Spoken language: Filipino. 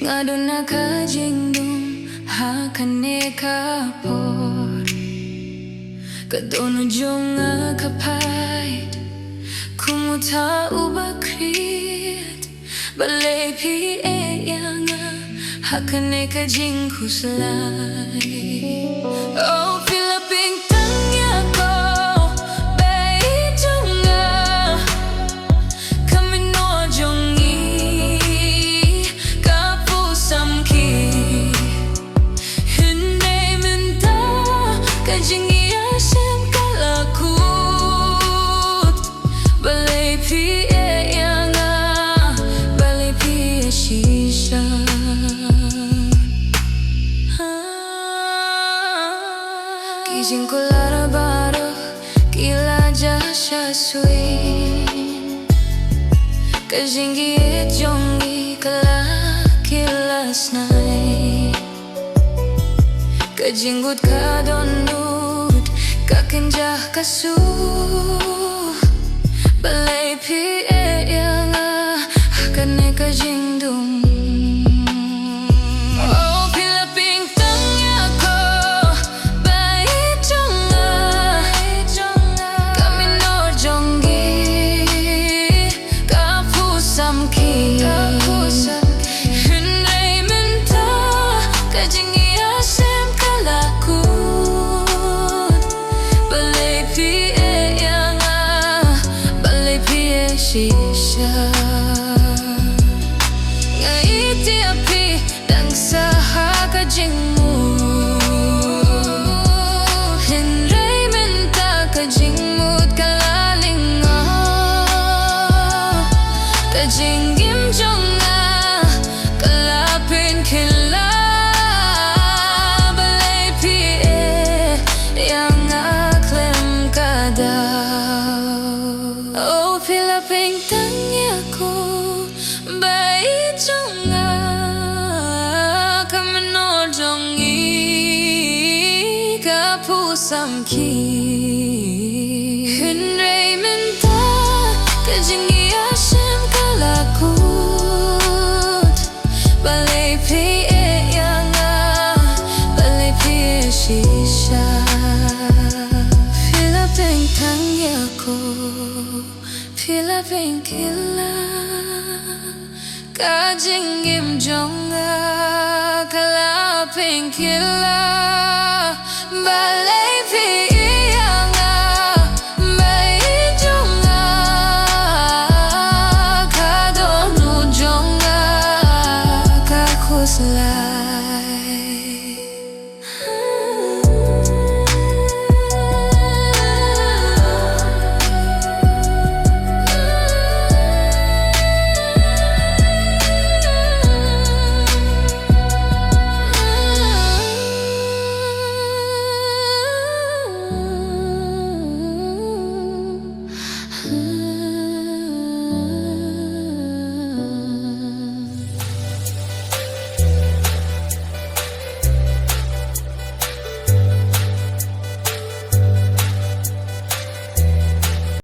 Aduna kajingdum hakane kapor Kadono jonga kapaid Kumuta ubakrit Balay pi eyanga Hakane kajing kuslay Oh Philippine tangya ko baieid jonga Kamino jongi kapusam ki Hindi minta kajing iyasem kalakut Balay pi eyanga balay pi eshisha Kijing ko larabaro kila jasha suin Kajing giit jongi kala kilas nai Kajing gut kadondut kakenjah kasu Balay pi eyanga hakane kajing dum Hindi minta kajing iyasem kalakut Balay pi eyanga balay pi eshisha Ngaiti api dang saha kajing mo Hindi minta kajing mo't kalalinga Kajing jonga kalapin kila balay pi yang aklem kadaw Oh Philippine tangya ko baieid jonga kamino jongi kapusam ki Hindi minta kajing iyasem kalakut Balay pi eyanga balay pi eshisha Philippine tangya ko Philippine kila Kajing jonga kalapin kila Balay